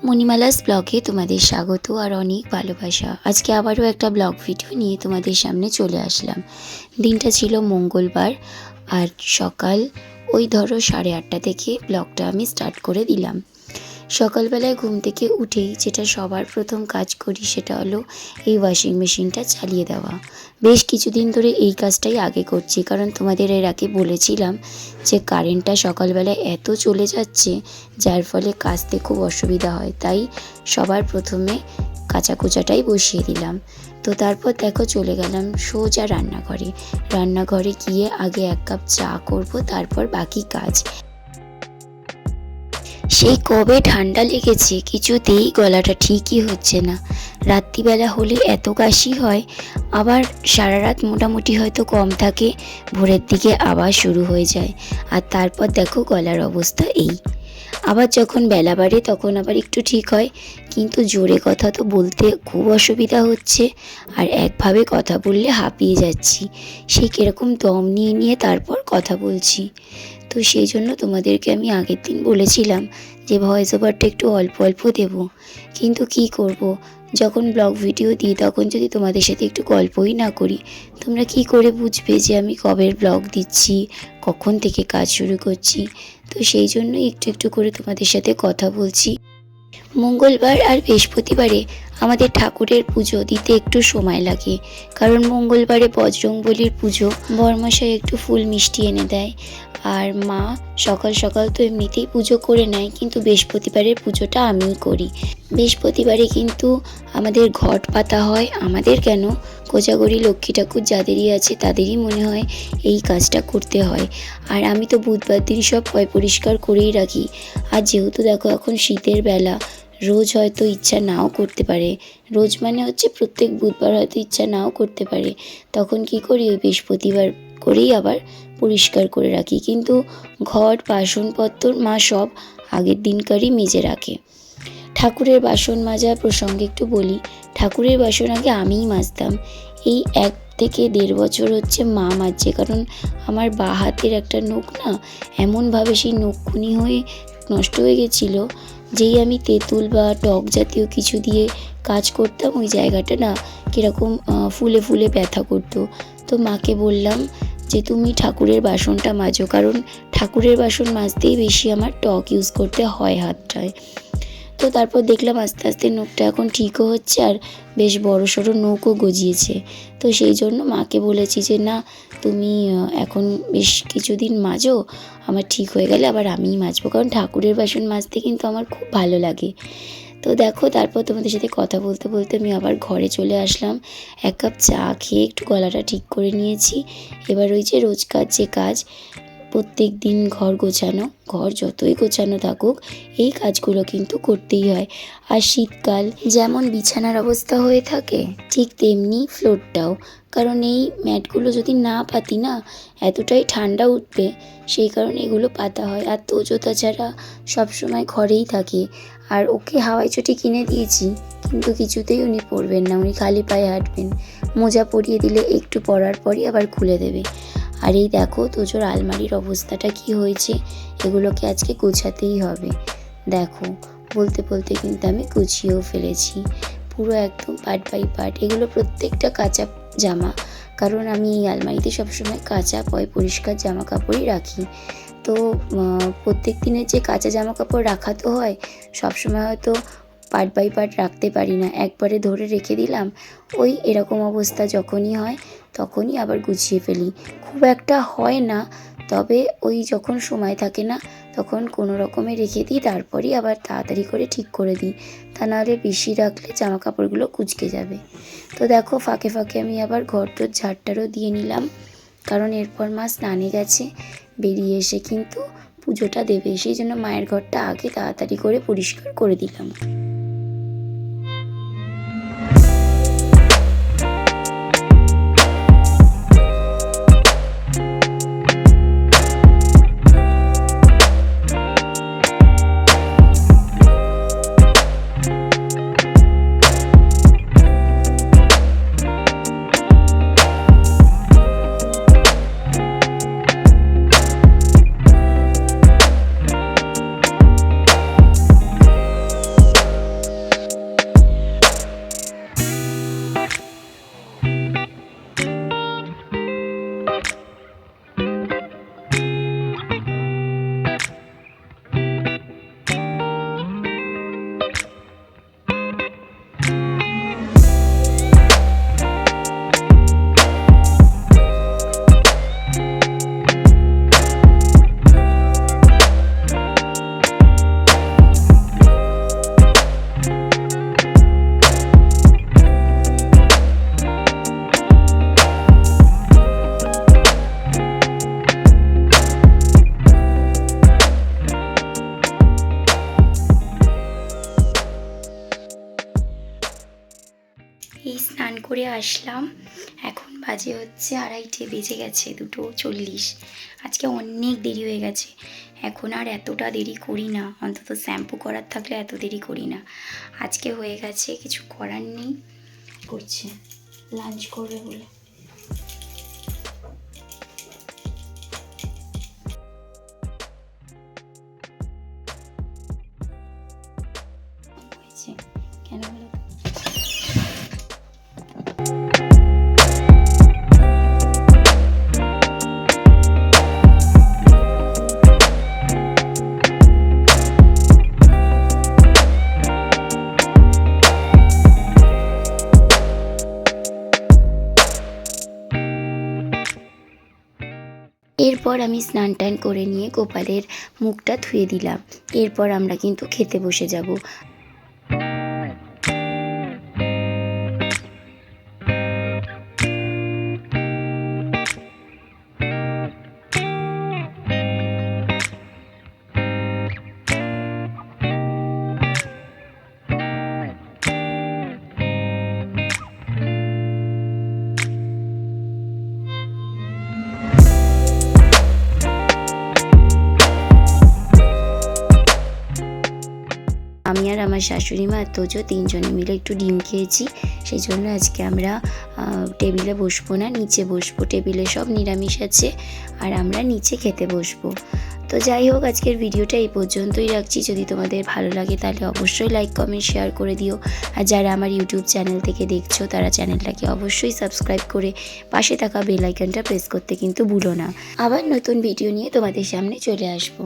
মণিমালাস ব্লগে তোমাদের স্বাগত আর অনেক ভালোবাসা। আজকে আবারও একটা ব্লগ ভিডিও নিয়ে তোমাদের সামনে চলে আসলাম। দিনটা ছিল মঙ্গলবার আর সকাল ওই ধরো 8:30 থেকে ব্লগটা আমি স্টার্ট করে দিলাম। সকালবেলায় ঘুম থেকে উঠেই যেটা সবার প্রথম কাজ করি সেটা হলো এই ওয়াশিং মেশিনটা চালিয়ে দেওয়া। বেশ কিছুদিন ধরে এই কাজটাই আগে করছি, কারণ তোমাদের এর আগে বলেছিলাম যে কারেন্টটা সকালবেলায় এত চলে যাচ্ছে যার ফলে কাচতে খুব অসুবিধা হয়, তাই সবার প্রথমে কাচাকুচাটাই বসিয়ে দিলাম। তো তারপর দেখো চলে গেলাম সোজা রান্নাঘরে গিয়ে আগে 1 কাপ চা করব, তারপর বাকি কাজ। সেই কবে ঠান্ডা লেগেছে, কিছুতেই গলাটা ঠিকই হচ্ছে না। রাত্রিবেলা হলে এত কাশি হয়, আবার সারা রাত মোটামুটি হয়তো কম থাকে, ভোরের দিকে আবার শুরু হয়ে যায়। আর তারপর দেখো গলার অবস্থা এই। আবার যখন বেলা বাড়ে তখন আবার একটু ঠিক হয়, কিন্তু জোরে কথা তো বলতে খুব অসুবিধা হচ্ছে। আর একভাবে কথা বললে হাঁপিয়ে যাচ্ছি, সেই কীরকম দম নিয়ে নিয়ে তারপর কথা বলছি। তো সেই জন্য তোমাদেরকে আমি আগের দিন বলেছিলাম যে ভয়েস ওভারটা একটু অল্প অল্প দেব, কিন্তু কি করব, যখন ব্লগ ভিডিও দিই তখন যদি তোমাদের সাথে একটু গল্পই না করি, তোমরা কি করে বুঝবে যে আমি কবের ব্লগ দিচ্ছি, কখন থেকে কাজ শুরু করছি। তো সেই জন্যই একটু একটু করে তোমাদের সাথে কথা বলছি। মঙ্গলবার আর বৃহস্পতিবারে আমাদের ঠাকুরের পুজো দিতে একটু সময় লাগে, কারণ মঙ্গলবারে বজরংবলীর পুজো, বরমশাই একটু ফুল মিষ্টি এনে দেয়। আর মা সকাল সকাল তো এমনিতেই পুজো করে নেয়, কিন্তু বৃহস্পতিবারের পুজোটা আমিই করি। বৃহস্পতিবারে কিন্তু আমাদের ঘট পাতা হয়, আমাদের কেন, কোজাগরী লক্ষ্মী ঠাকুর যাদেরই আছে তাদেরই মনে হয় এই কাজটা করতে হয়। আর আমি তো বুধবার দিন সব পয় পরিষ্কার করেই রাখি। আর যেহেতু দেখো এখন শীতের বেলা, রোজ হয়তো ইচ্ছা নাও করতে পারে, রোজ মানে হচ্ছে প্রত্যেক বুধবার হয়তো ইচ্ছা নাও করতে পারে, তখন কি করি ওই বৃহস্পতিবার করেই আবার পরিষ্কার করে রাখি। কিন্তু ঘর বাসনপত্র মা সব আগের দিনকারই মেজে রাখে। ঠাকুরের বাসন মাজা প্রসঙ্গে একটু বলি, ঠাকুরের বাসন আগে আমিই মাজতাম। এই 1 থেকে 1.5 বছর হচ্ছে মা মাজছে, কারণ আমার বাঁ হাতের একটা নখ না এমনভাবে সেই নখখুনি হয়ে নষ্ট হয়ে গেছিলো, যেই আমি তেঁতুল বা টক জাতীয় কিছু দিয়ে কাজ করতাম ওই জায়গাটা না কীরকম ফুলে ফুলে ব্যথা করতো। তো মাকে বললাম যে তুমি ঠাকুরের বাসনটা মাজো, কারণ ঠাকুরের বাসন মাজতেই বেশি আমার টক ইউজ করতে হয় হাতটায়। তো তারপর দেখলাম আস্তে আস্তে নখটা এখন ঠিকও হচ্ছে, আর বেশ বড় সড়ো নখও গজিয়েছে। তো সেই জন্য মাকে বলেছি যে না, তুমি এখন বেশ কিছুদিন মাজো, আমার ঠিক হয়ে গেলে আবার আমিই মাজবো, কারণ ঠাকুরের বাসন মাজতে কিন্তু আমার খুব ভালো লাগে। তো দেখো তারপর তোমাদের সাথে কথা বলতে বলতে আমি আবার ঘরে চলে আসলাম। 1 কাপ চা খেয়ে একটু গলাটা ঠিক করে নিয়েছি। এবার ওই যে রোজকার যে কাজ, প্রত্যেক দিন ঘর গোছানো, ঘর যতই গোছানো থাকুক এই কাজগুলো কিন্তু করতেই হয়। আর শীতকাল যেমন বিছানার অবস্থা হয়ে থাকে, ঠিক তেমনি ফ্লোরটাও, কারণ এই ম্যাটগুলো যদি না পাতি না এতটাই ঠান্ডা উঠবে, সেই কারণে এগুলো পাতা হয়। আর তোজো তাছাড়া সবসময় ঘরেই থাকে, আর ওকে হাওয়াই চটি কিনে দিয়েছি, কিন্তু কিছুতেই উনি পরবেন না, উনি খালি পায়ে হাঁটবেন। মোজা পরিয়ে দিলে একটু পরার পরই আবার খুলে দেবে। আর এই দেখো তোজোর আলমারির অবস্থাটা কি হয়েছে, এগুলোকে আজকে গোছাতেই হবে। দেখো বলতে বলতে কিন্তু আমি গুছিয়েও ফেলেছি, পুরো একদম পার্ট বাই পার্ট। এগুলো প্রত্যেকটা কাঁচা জামা, কারণ আমি এই আলমারিতে সবসময় কাঁচা পয় পরিষ্কার জামা কাপড়ই রাখি। তো প্রত্যেক দিনের যে কাঁচা জামা কাপড় রাখা তো হয়, সবসময় হয়তো পার্ট বাই পার্ট রাখতে পারি না, একবারে ধরে রেখে দিলাম। ওই এরকম অবস্থা যখনই হয় তখনই আবার গুছিয়ে ফেলি, খুব একটা হয় না, তবে ওই যখন সময় থাকে না তখন কোনো রকমে রেখে দিই, তারপরেই আবার তাড়াতাড়ি করে ঠিক করে দিই, তা নাহলে বেশি রাখলে জামা কাপড়গুলো কুঁচকে যাবে। তো দেখো ফাঁকে ফাঁকে আমি আবার ঘরটোর ঝাড়টারও দিয়ে নিলাম, কারণ এরপর মা স্নানে গেছে, বেরিয়ে এসে কিন্তু পুজোটা দেবে, সেই জন্য মায়ের ঘরটা আগে তাড়াতাড়ি করে পরিষ্কার করে দিলাম। আসলাম। এখন বাজে হচ্ছে 2:30, বেজে গেছে 2:40। আজকে অনেক দেরি হয়ে গেছে। এখন আর এতটা দেরি করি না, অন্তত শ্যাম্পু করার থাকলে এত দেরি করি না। আজকে হয়ে গেছে, কিছু করার নেই। করছে লাঞ্চ করবে বলে। কেন বলো? এরপর আমি স্নান টান করে নিয়ে গোপালের মুখটা ধুয়ে দিলাম। এরপর আমরা কিন্তু খেতে বসে যাব। আমি আর আমার শাশুড়ি মা আর তোজো তিনজনে মিলে একটু ডিম খেয়েছি। সেই জন্য আজকে আমরা টেবিলে বসবো না, নিচে বসবো। টেবিলে সব নিরামিষ আছে আর আমরা নিচে খেতে বসবো। তো যাই হোক, আজকের ভিডিওটা এই পর্যন্তই রাখছি। যদি তোমাদের ভালো লাগে তাহলে অবশ্যই লাইক কমেন্ট শেয়ার করে দিও। আর যারা আমার ইউটিউব চ্যানেল থেকে দেখছো তারা চ্যানেলটাকে অবশ্যই সাবস্ক্রাইব করে পাশে থাকা বেল আইকনটা প্রেস করতে কিন্তু ভুলো না। আবার নতুন ভিডিও নিয়ে তোমাদের সামনে চলে আসবো।